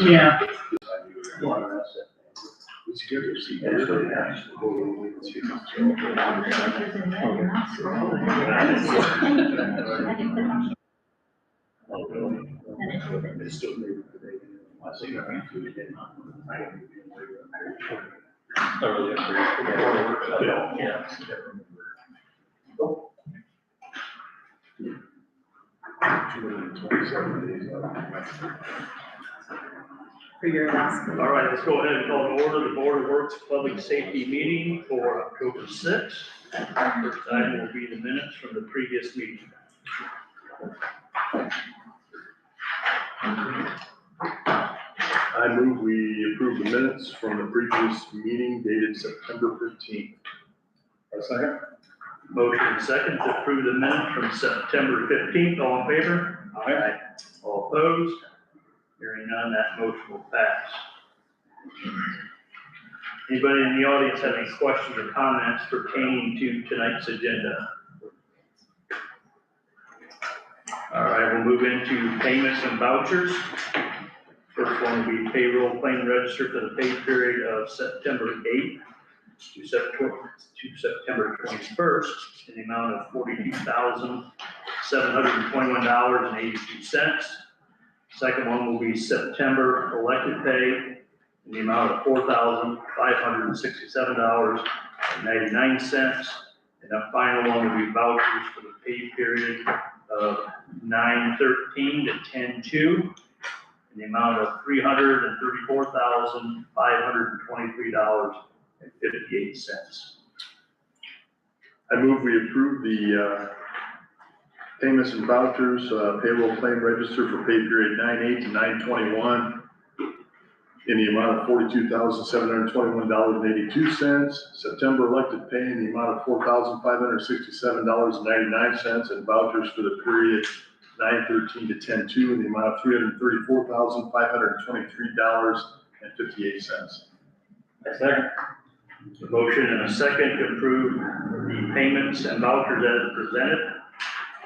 Yeah. For your last. All right, let's go ahead and call to order the Board of Works Public Safety Meeting for October 6th. First item will be the minutes from the previous meeting. I move we approve the minutes from the previous meeting dated September 15th. A second. Motion and second to approve the minutes from September 15th. All in favor? Aye. All opposed? Hearing none, that motion will pass. Anybody in the audience have any questions or comments pertaining to tonight's agenda? All right, we'll move into payments and vouchers. First one will be payroll claim register for the pay period of September 8th to September 21st in the amount of $42,721.82. Second one will be September elected pay in the amount of $4,567.99. And the final one will be vouchers for the pay period of 9/13 to 10/2 in the amount of $334,523.58. I move we approve the payments and vouchers, payroll claim register for pay period 9/8 to 9/21 in the amount of $42,721.82. September elected pay in the amount of $4,567.99, and vouchers for the period 9/13 to 10/2 in the amount of $334,523.58. Second. A motion and a second to approve the payments and vouchers as presented.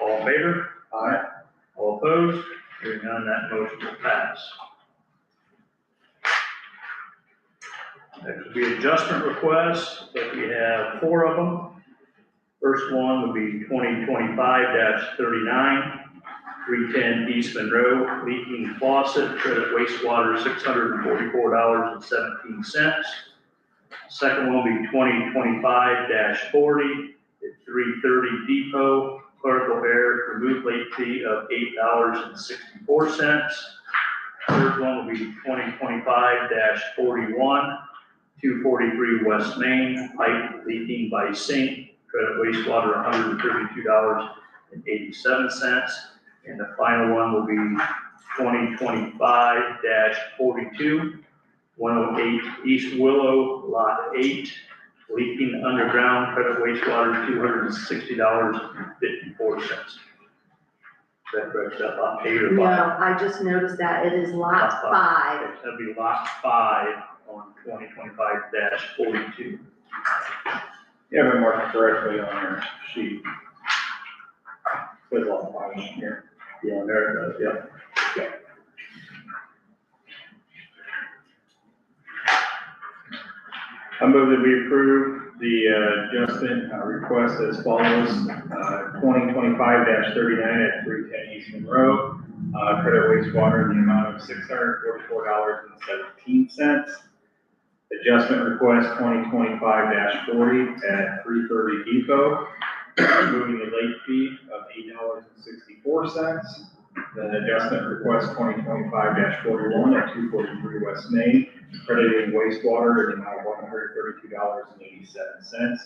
All in favor? Aye. All opposed? Hearing none, that motion will pass. Next will be adjustment requests, but we have 4 of them. First one would be 2025-39, 310 East Monroe, leaking faucet, credit wastewater, $644.17. Second one will be 2025-40, at 330 Depot, clerical error, remove late fee of $8.64. Third one will be 2025-41, 243 West Main, pipe leaking by sink, credit wastewater, $132.87. And the final one will be 2025-42, 108 East Willow, Lot 8, leaking underground, credit wastewater, $260.54. Is that correct, that lot 8 or 5? No, I just noticed that it is lot 5. That'd be lot 5 on 2025-42. You have it marked correctly on your sheet. With all the in here. Yeah, there it goes, yeah. I move that we approve the adjustment request as follows. 2025-39 at 310 East Monroe, credit wastewater in the amount of $644.17. Adjustment request 2025-40 at 330 Depot, removing the late fee of $8.64. Then adjustment request 2025-41 at 243 West Main, crediting wastewater in the amount of $132.87.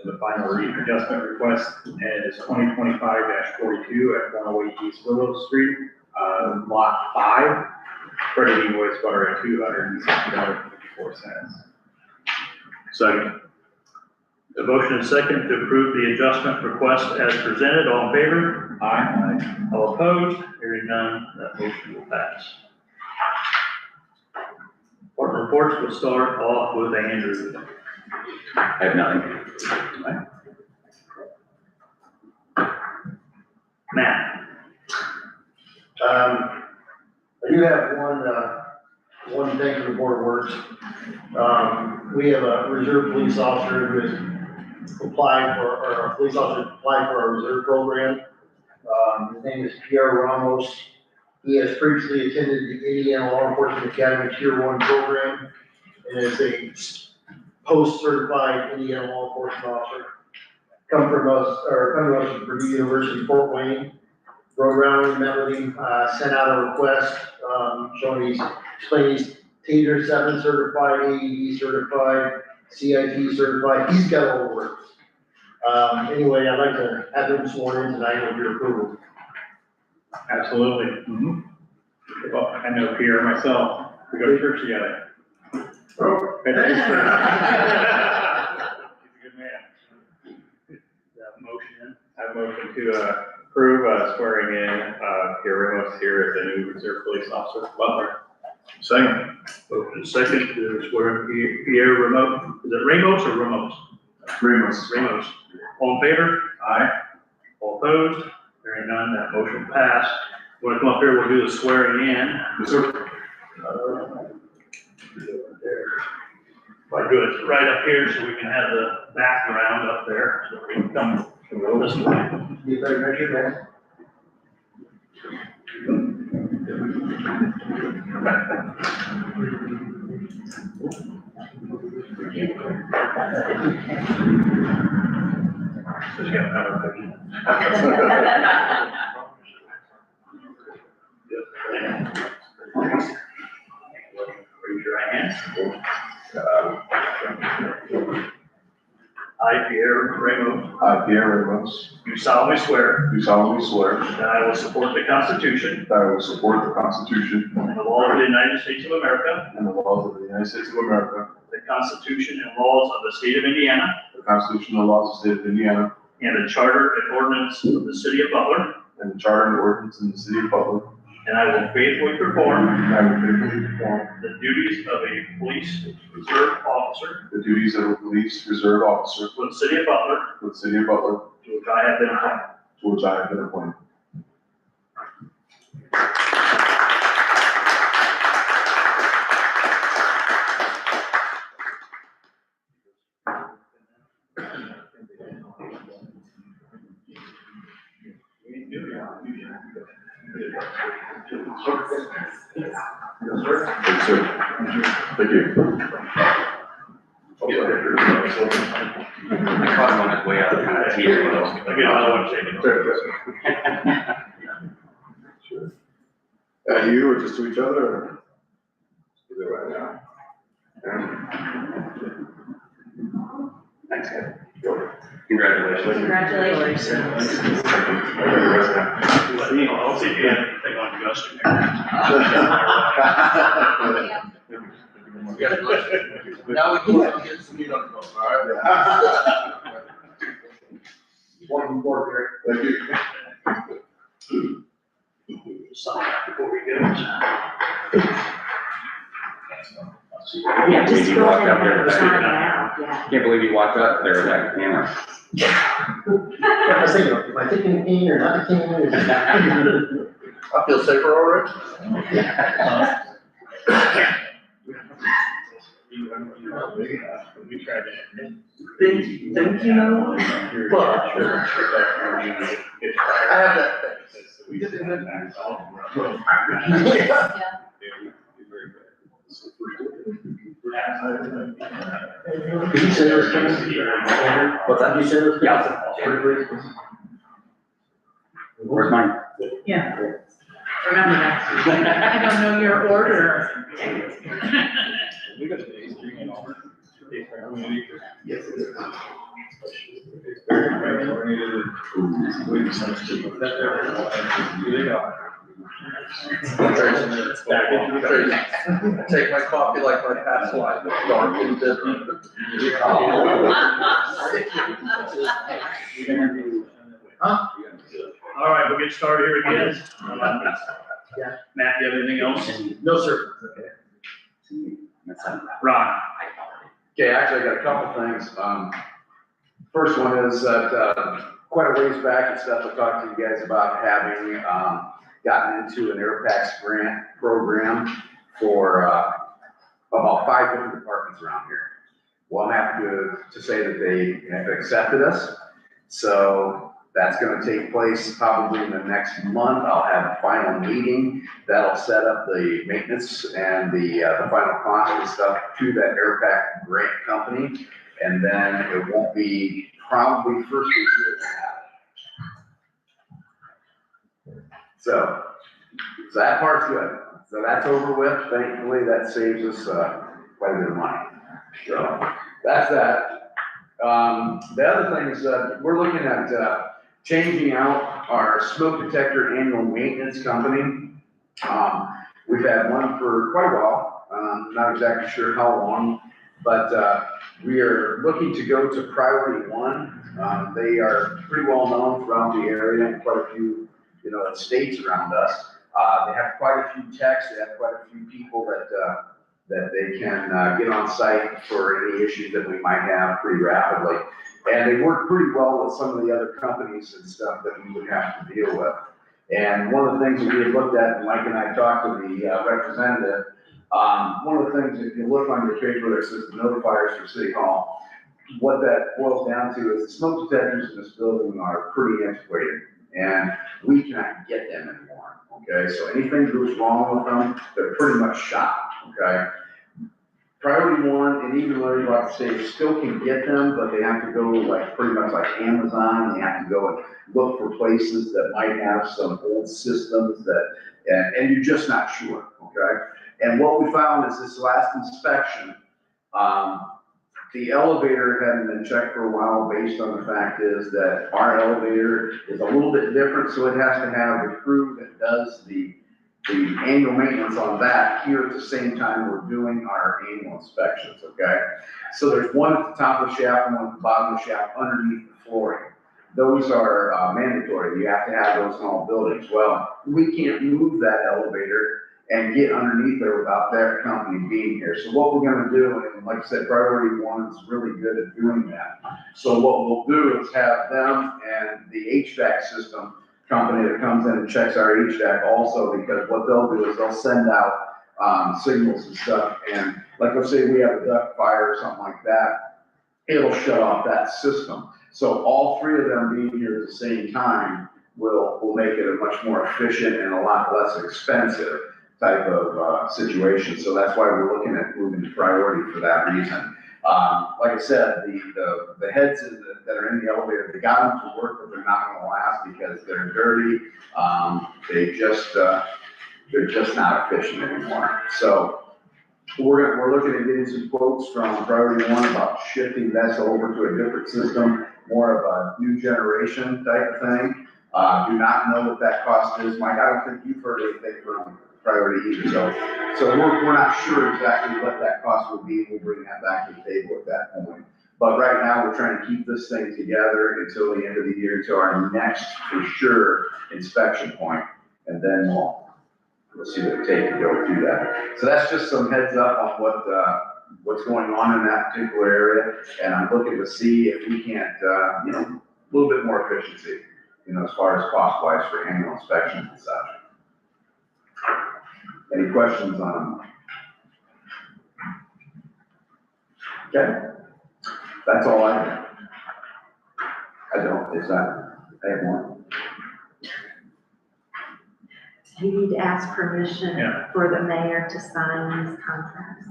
And the final adjustment request is 2025-42 at 108 East Willow Street, lot 5, crediting wastewater at $260.54. Second. The motion is second to approve the adjustment request as presented. All in favor? Aye. All opposed? Hearing none, that motion will pass. Department reports, we'll start off with Andrew. I have nothing. Matt. I do have one one thing for the board works. We have a reserve police officer who has applied for, or a police officer applied for our reserve program. His name is Pierre Ramos. He has previously attended the Indiana Law Enforcement Academy Tier 1 program and is a post-certified Indiana law enforcement officer. Come to us from Purdue University, Fort Wayne. Rode around, met with him, sent out a request, showing explaining he's TASER 7 certified, AED certified, CIT certified, he's got all the work. Anyway, I'd like to have him sworn in tonight with your approval. Absolutely. Well, I know Pierre myself, we go to church together. Oh. He's a good man. That motion. I motion to approve swearing in Pierre Ramos here as the new reserve police officer for Butler. Second. Motion second to swear Pierre Ramos. Is it Ramos or Ramos? Ramos. Ramos. All in favor? Aye. All opposed? Hearing none, that motion passed. Want to come up here, we'll do the swearing in. Yes, sir. If I do it right up here so we can have the background up there, so we can come this way. You better measure that. Raise your right hand. I, Pierre Ramos, I, Pierre Ramos, do solemnly swear do solemnly swear that I will support the Constitution that I will support the Constitution and the laws of the United States of America, and the laws of the United States of America, the Constitution and laws of the State of Indiana, the Constitution and laws of the State of Indiana, and the Charter and ordinance of the City of Butler, and the Charter and ordinance in the City of Butler, and I will faithfully perform and I will faithfully perform the duties of a police reserve officer the duties of a police reserve officer for the City of Butler, for the City of Butler, to which I have been appointed. to which I have been appointed. Yes, sir. Thank you. I caught him on his way out, kind of teasing those. I get another one taken. Sure. You or just to each other? Or? Either way, yeah. Thanks, guys. Congratulations. Congratulations. I'll see if you have anything on Justin. Now we can get some meat on the bone, all right? One board here. Thank you. Sign before we go. Yeah, just You go walked ahead up there and with that. sign now, yeah. Can't believe you walked up there with that camera. I was thinking, am I thinking the king or not the king? I feel safer already. We tried to. Think you know? Well, sure. I have that face. We did that. Did you say it was coming? What time did you say it was coming? Yeah. Where's mine? Yeah. Remember that. I don't know your order. We got a day stream in Auburn. Yes, it is. I take my coffee like my past life, dark and different. All right, we'll get started here again. Yeah. Matt, do you have anything else? No, sir. Ron? Okay, actually, I got a couple things. First one is that, quite a ways back and stuff, I talked to you guys about having, gotten into an Airpacks grant program for, about 5 different departments around here. Well, I'm happy to say that they have accepted us. So that's gonna take place probably in the next month. I'll have a final meeting that'll set up the maintenance and the final cost and stuff to that AirPack grant company. And then it won't be probably first of the year to have it. So that part's good. So that's over with. Thankfully, that saves us quite a bit of money. So that's that. The other thing is that we're looking at changing out our smoke detector annual maintenance company. We've had one for quite a while. Not exactly sure how long, but we are looking to go to Priority One. They are pretty well known throughout the area and quite a few, states around us. They have quite a few techs. They have quite a few people that they can get on site for any issues that we might have pretty rapidly. And they work pretty well with some of the other companies and stuff that we would have to deal with. And one of the things that we had looked at, and Mike and I talked to the representative, one of the things, if you look on your paper that says the notifiers for City Hall, what that boils down to is the smoke detectors in this building are pretty antiquated, and we cannot get them anymore, okay? So anything goes wrong with them, they're pretty much shot, okay? Priority One and even Larry, like I say, still can get them, but they have to go pretty much like Amazon. They have to go and look for places that might have some old systems and you're just not sure, okay? And what we found is this last inspection, the elevator hadn't been checked for a while based on the fact is that our elevator is a little bit different, so it has to have the crew that does the annual maintenance on that here at the same time we're doing our annual inspections, okay? So there's one at the top of the shaft and one at the bottom of the shaft underneath the flooring. Those are mandatory. You have to have those in all buildings. Well, we can't move that elevator and get underneath there without that company being here. So what we're gonna do, and like I said, Priority One is really good at doing that. So what we'll do is have them and the HVAC system company that comes in and checks our HVAC also, because what they'll do is they'll send out signals and stuff, and like let's say we have a duct fire or something like that, it'll shut off that system. So all three of them being here at the same time will make it a much more efficient and a lot less expensive type of situation. So that's why we're looking at moving to Priority for that reason. Like I said, the heads that are in the elevator, they got them to work, but they're not gonna last because they're dirty. They're just not efficient anymore. So we're looking at getting some quotes from Priority One about shifting that over to a different system, more of a new generation type of thing. Do not know what that cost is, Mike. I don't think you've heard anything from Priority either. So we're not sure exactly what that cost would be. We'll bring that back to the table at that point. But right now, we're trying to keep this thing together until the end of the year, until our next, for sure, inspection point, and then we'll see what it takes to go through that. So that's just some heads up on what's going on in that particular area, and I'm looking to see if we can't, a little bit more efficiency, as far as cost-wise for annual inspections and such. Any questions on them? Okay, that's all I have. I have more. You need to ask permission Yeah. for the mayor to sign these contracts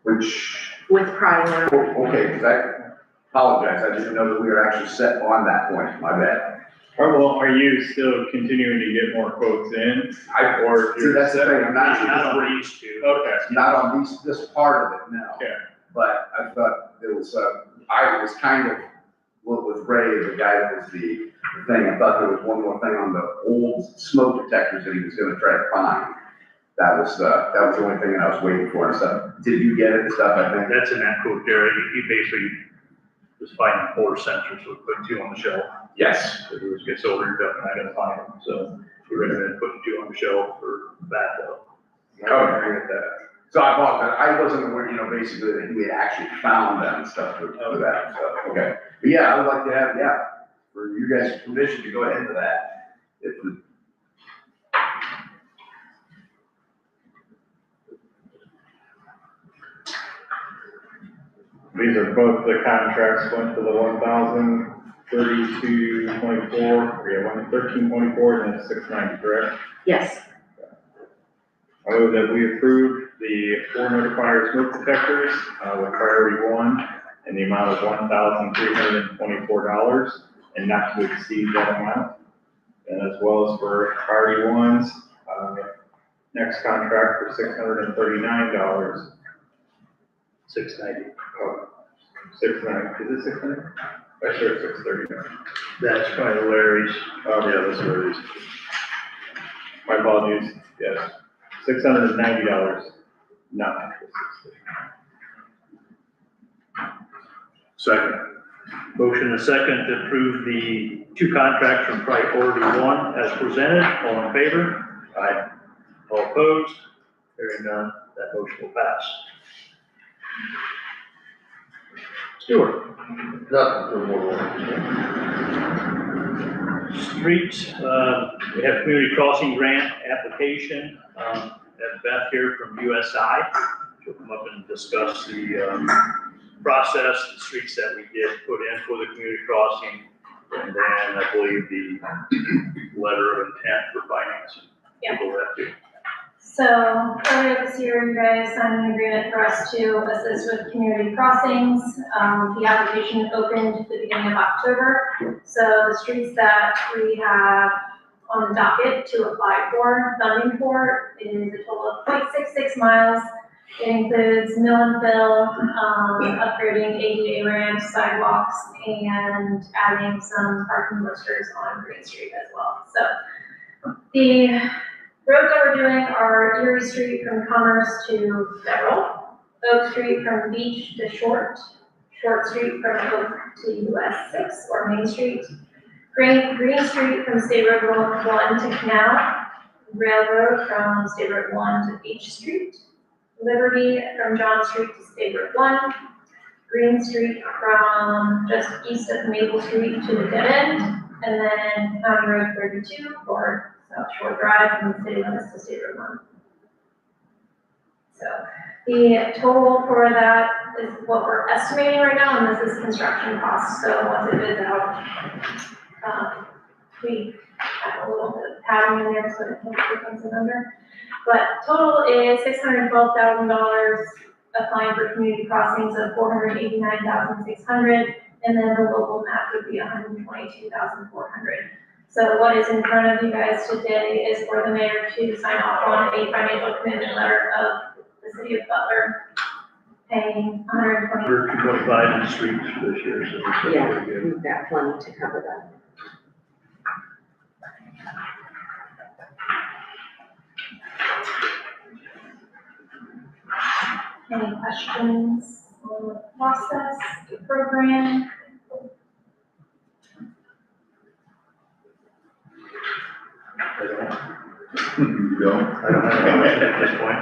Which, with Priority. okay, because I apologize, I didn't know that we were actually set on that point, my bad. Well, are you still continuing to get more quotes in? See, that's the thing, I'm Not not, where you used to. Okay. not on this part of it, no. Okay. But I thought it was, I was kind of, with Ray, the guy that was the thing, I thought there was one more thing on the old smoke detectors that he was gonna try to find. That was the only thing that I was waiting for and stuff. Did you get it and stuff, I think? That's in that quote there. He basically was finding 4 sensors, so we put 2 on the shelf. Yes. If it gets older, I gotta find them, so we recommend putting 2 on the shelf for backup. Oh, I agree with that. So I apologize, I wasn't aware, basically that he had actually found them and stuff for that, so, okay. But yeah, I would like to have, for you guys' permission to go ahead with that. These are both the contracts, went for the 1,032.24, yeah, 113.24, and then 690, correct? Yes. I move that we approve the 4 notifier smoke detectors, with priority 1 in the amount of $1,324 and not to exceed that amount. And as well as for priority 1's, next contract for $639. 690. Oh, 690, is it 690? I sure it's 639. That's probably Larry's. Oh, yeah, that's what it is. My apologies, yes, $690, not Second. Motion and a second to approve the 2 contracts from priority 1 as presented. All in favor? Aye. All opposed? Hearing none, that motion will pass. Stewart. Nothing for more. Streets, we have community crossing grant application, at Beth here from USI. She'll come up and discuss the, process, the streets that we did put in for the community crossing, and then I believe the letter of intent for financing. Yeah. We'll have to. So earlier this year, you guys signed an agreement for us to assist with community crossings. The application opened at the beginning of October. So the streets that we have on the docket to apply for, funding for, is a total of 0.66 miles. It includes mill and fill, upgrading ADA ramps, sidewalks, and adding some parking blisters on Green Street as well. So the roads that we're doing are Erie Street from Commerce to Federal, Oak Street from Beach to Short Street from Oak to US 6 or Main Street, Green Street from State Road 1 to Canal, Railroad from State Road 1 to Beach Street, Liberty from John Street to State Road 1, Green Street from just east of Maple Street to the dead end, and then County Road 32 for South Shore Drive from the city limits to State Road 1. So the total for that is what we're estimating right now, and this is construction costs. So once it bids out, we have a little bit of padding in there so it comes in under. But total is $612,000, applying for community crossings of $489,600, and then the local map would be $122,400. So what is in front of you guys today is for the mayor to sign off on a financial commitment letter of the city of Butler paying $120,000. We're 225 in the streets this year, so it's Yeah, pretty good. we've got plenty to cover that. Any questions on the process, the program? I don't No. have a question at this point.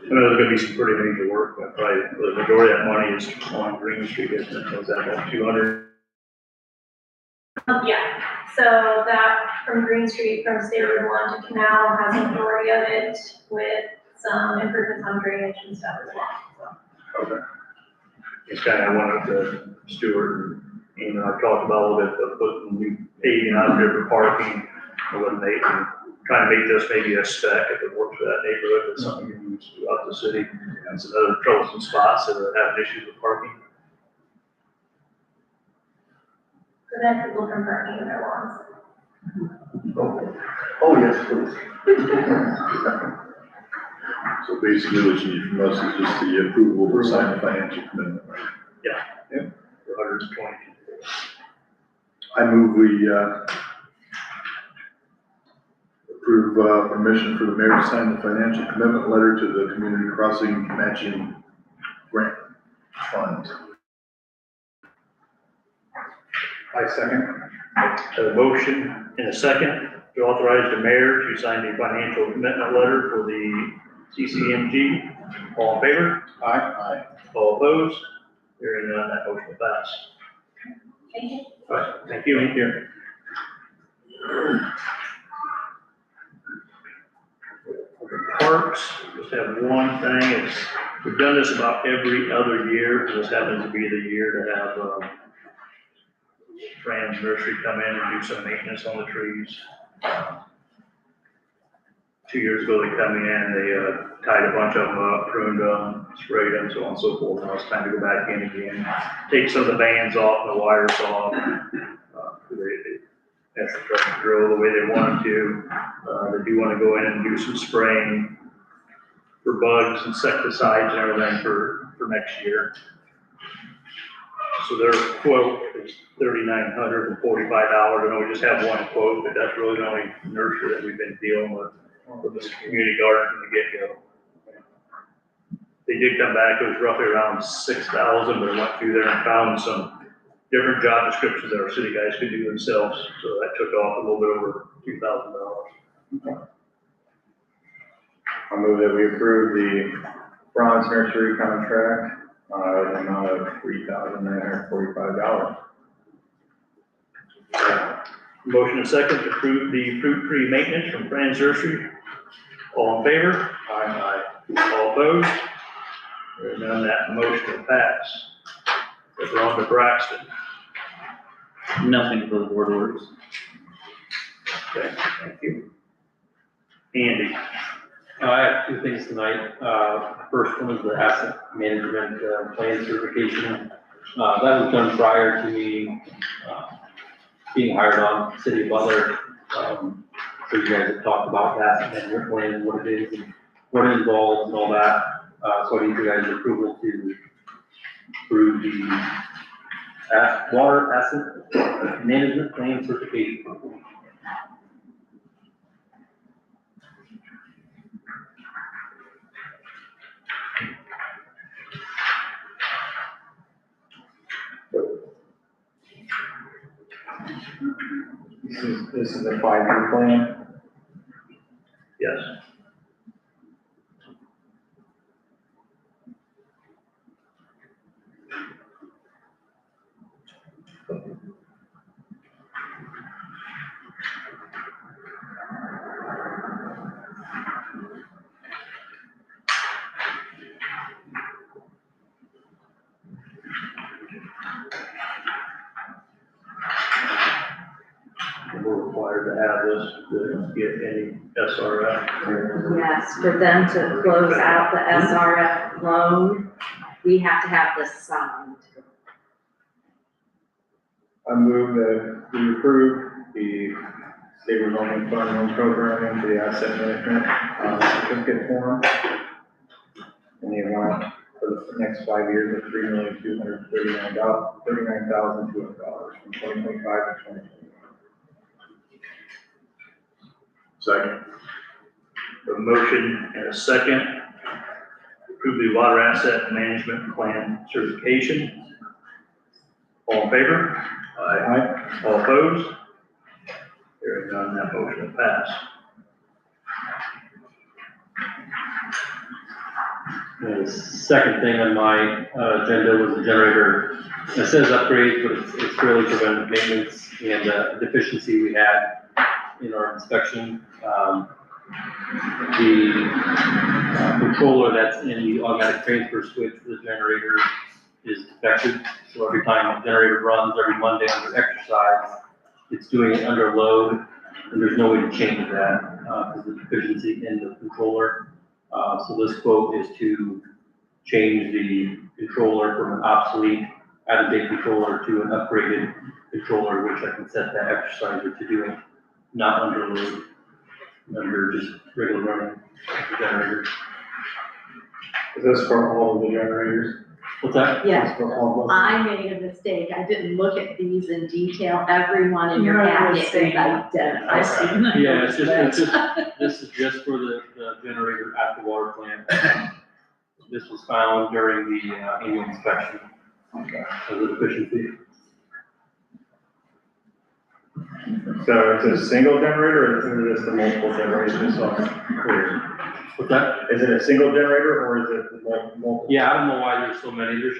I know there's gonna be some pretty major work, but probably the majority of that money is on Green Street, isn't it? Was that about 200? Yeah, so that from Green Street, from State Road 1 to Canal has a majority of it with some improvements on drainage and stuff as well, so. Okay. It's kind of one of the Stewart and I talked about a little bit of putting new paving out there for parking, eliminate and trying to make this maybe a spec if it works for that neighborhood, it's something you use throughout the city. And some other troublesome spots that are having issues with parking. Prevent people from parking in their lawns. Oh, yes, please. So basically what you need from us is just the approval to sign the financial commitment. For 120. I move we, approve, permission for the mayor to sign the financial commitment letter to the community crossing matching grant fund. I second. A motion and a second to authorize the mayor to sign the financial commitment letter for the CCMG. All in favor? Aye. All opposed? Hearing none, that motion will pass. Thank you. All right, thank you. Thank you. Parks, just have one thing, it's We've done this about every other year. This happens to be the year to have, Fran's Nursery come in and do some maintenance on the trees. 2 years ago, they come in, they, tied a bunch of them up, pruned them, sprayed them, so on and so forth. Now it's time to go back in again. Take some of the bands off, and the wires off. They actually try to drill the way they want to. They do want to go in and do some spraying for bugs, insecticides and everything for next year. So their quote is $3,945. I know we just have one quote, but that's really the only nursery that we've been dealing with this community garden from the get-go. They did come back, it was roughly around 6,000, but I went through there and found some different job descriptions that our city guys could do themselves, so that took off a little bit over $2,000. I move that we approve the bronze nursery contract, in the amount of $3,945. Motion and second to approve the fruit tree maintenance from Fran's Nursery. All in favor? Aye. All opposed? Hearing none, that motion will pass. We're on to Braxton. Nothing for the board orders. Okay, thank you. Andy. I have two things tonight. The first one is the asset management plan certification. That was done prior to me being hired on City of Butler. So you guys have talked about the asset management plan, what it is, and what it involves and all that. So I need you guys' approval to approve the water asset management plan certification. This is a 5-year plan. Yes. We're required to have this to get any SRF. Yes, for them to close out the SRF loan, we have to have this signed. I move that we approve the state revolving fund loan program for the asset management, certificate form. In the amount for the next 5 years of $3,239,200 from 2025 to 2029. Second. A motion and a second. Approve the water asset management plan certification. All in favor? Aye. All opposed? Hearing none, that motion will pass. And the second thing on my agenda was the generator. It says upgrade, but it's really preventive maintenance and deficiency we had in our inspection. The controller that's in the automatic transfer switch for the generator is defective. So every time the generator runs, every Monday under exercise, it's doing it under load, and there's no way to change that because of the deficiency in the controller. So this quote is to change the controller from an obsolete, out-of-date controller to an upgraded controller, which I can set that exerciser to do it, not under load, under just regular running of the generator. Is this for all of the generators? What's that? Yes, For all of them? I made a mistake. I didn't look at these in detail. Everyone in your You're packet is understanding. identified. I've seen that. Yeah, it's just, this is just for the generator at the water plant. This was found during the annual inspection of the deficiency. So is it a single generator or is it just a multiple generators? Just so I'm clear. What's that? Is it a single generator or is it multiple? Yeah, I don't know why there's so many, there's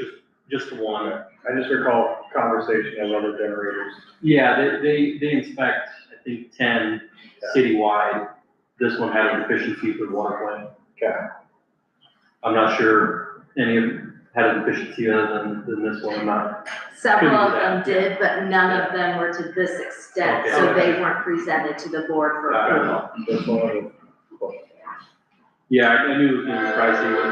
just one. I just recall conversation of other generators. Yeah, they inspect, I think, 10 citywide. This one had a deficiency for the water plant. Okay. I'm not sure any of had a deficiency other than this one, not. Several of Couldn't do them that, did, but none of them were to this extent, Okay. so they weren't presented to the board for approval. That's one of the. Yeah, I knew it was gonna be pricey with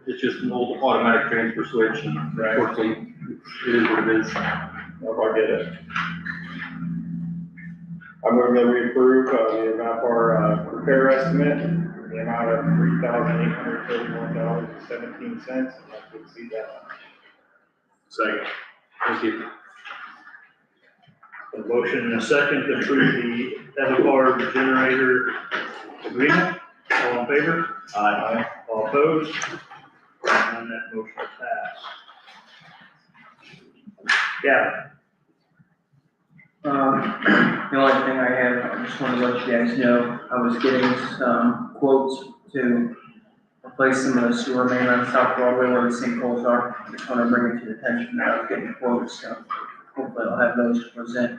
the, it's just an old automatic transfer switch, and unfortunately, it is what it is. I'll get it. I move that we approve, the amount of our, repair estimate, the amount of $3,831.17, and not to exceed that. Second. Thank you. A motion and a second to approve the Evercar generator agreement. All in favor? Aye. All opposed? And that motion will pass. Yeah, The only thing I have, I just wanted to let you guys know, I was getting some quotes to replace some of the sewer main on South Broadway where the sinkholes are. Just want to bring it to the attention that I was getting quotes, so hopefully I'll have those to present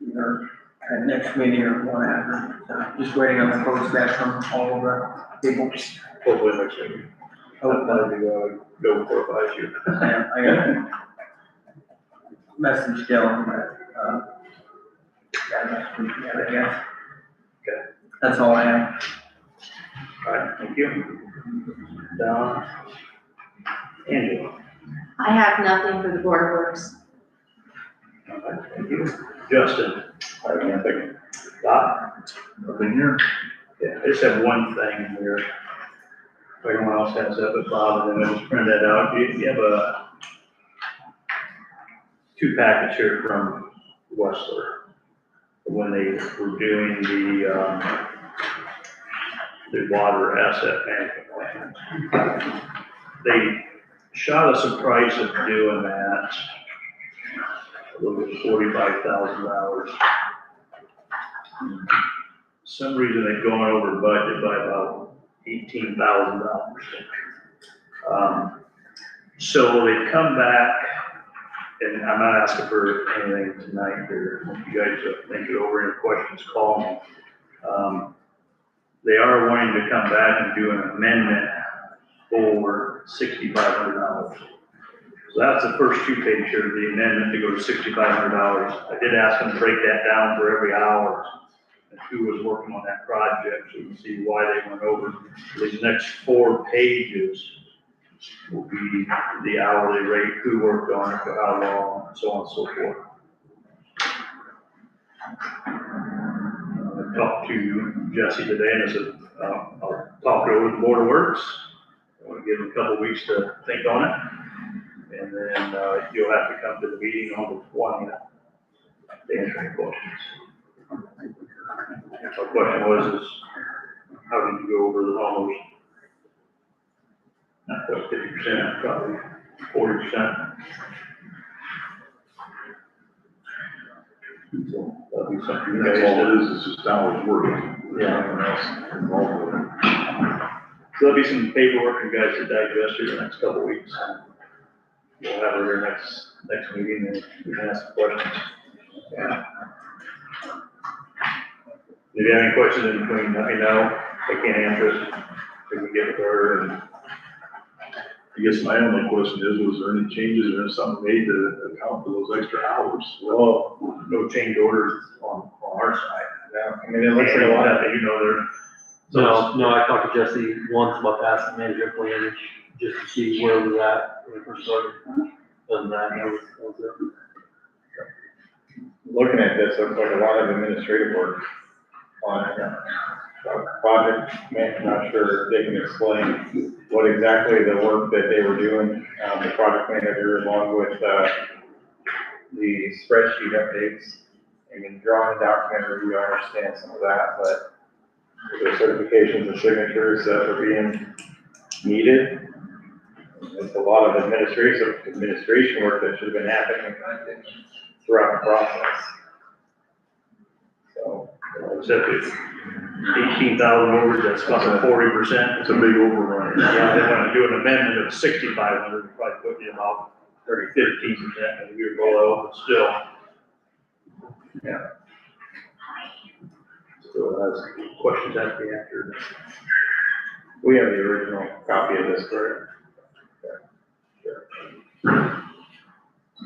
either at next meeting or one after. So just waiting on the quotes back from all of the people. hopefully next week. Hopefully, go for a 5 year. I got a message Dylan, but, got a message, yeah, I guess. Okay. That's all I have. All right, thank you. Don? Angela? I have nothing for the Board of Works. All right, thank you. Justin? I have nothing. Dot? Nothing here. Yeah, I just have one thing here. If anyone else has that, but Bob, and then I'll just print that out. You have a 2 packets here from Butler when they were doing the water asset management plan. They shot us a price of doing that, a little bit $45,000. Some reason they've gone over budget by about $18,000. So they've come back, and I'm not asking for anything tonight here. If you guys think it over, any questions, call me. They are wanting to come back and do an amendment for $6,500. So that's the first 2 pages here, the amendment to go to $6,500. I did ask them to break that down for every hour and who was working on that project, so you can see why they went over. These next 4 pages will be the hourly rate, who worked on it, for how long, and so on and so forth. I talked to Jesse today and I said, I'll talk it over with the Board of Works. I want to give them a couple weeks to think on it. And then, you'll have to come to the meeting on the 20th to answer any questions. My question was, how did you go over the almost, not quite 50%, probably 40%. So that'll be something you guys That's all do. it is just hours work. There's nothing else involved with it. So there'll be some paperwork you guys to digest here the next couple of weeks. We'll have her here next meeting and we can ask questions. Yeah. If you have any questions in between, let me know. If I can't answer it, we can get with her and. I guess my only question is, was there any changes or something made to account for those extra hours? Well, no change orders on our side. Yeah, I mean, it looks like a lot of, You know, there. No, I talked to Jesse once about the asset management plan, just to see where we were at when we first started. Other than that, that was it. looking at this, looks like a lot of administrative work on it. Project manager, not sure if they can explain what exactly the work that they were doing. The project manager, along with, the spreadsheet updates, I mean, drawing a document review, I understand some of that, but the certifications and signatures that are being needed, it's a lot of administration work that should have been happening throughout the process. So, Except it's 18,000 overs, that's about 40%. It's a big overrun. Yeah, they want to do an amendment of 6,500, probably put you about 15%, maybe you're below, but still. Yeah. Still has questions have to be answered. We have the original copy of this, correct?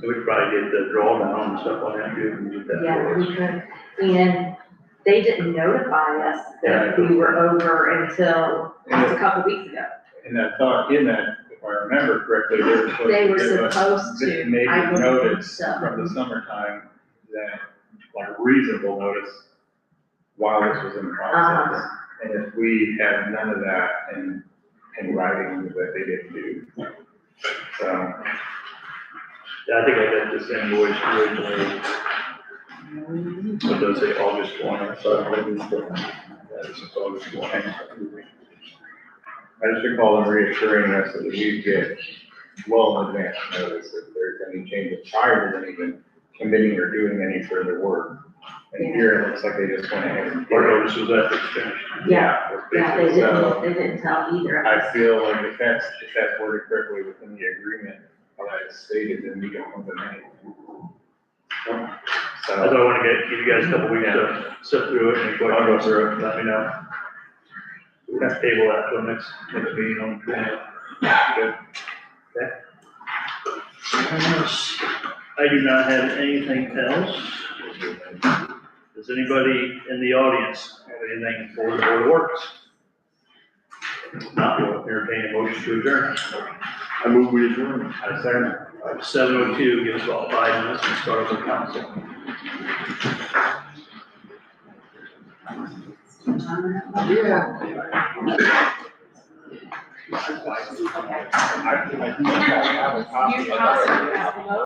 We could probably get the drawdown and stuff on that, too, and get that Yeah, for we us. could, and they didn't notify us that we were over until just a couple weeks ago. And I thought in that, if I remember correctly, They were give us supposed to, maybe I believe notice so. from the summertime that, like reasonable notice while this was in process. And if we had none of that in writing that they didn't do. So, Yeah, I think I got this invoice originally. What does it say, August 1, so maybe it's different. That is August 1. I just recall them reassuring us that we get well in advance notice if there's any changes prior to them even committing or doing any further work. And here it looks like they just went ahead and did Our it. notice was that it's finished. Yeah, that's yeah, basically- they didn't tell either of us. I feel like if that's worded correctly within the agreement, how that is stated, then we don't have the name. That's So, why I want to give you guys a couple weeks to sit through it, and if I'll go through it. let me know. We're gonna table that till next meeting on the 20th. Good. I do not have anything else. Does anybody in the audience have anything for the Board of Works? If not, we'll entertain a motion to adjourn. I move we adjourn. I second. 7:02, give us about 5 minutes and start with the council. I think I have a copy of that.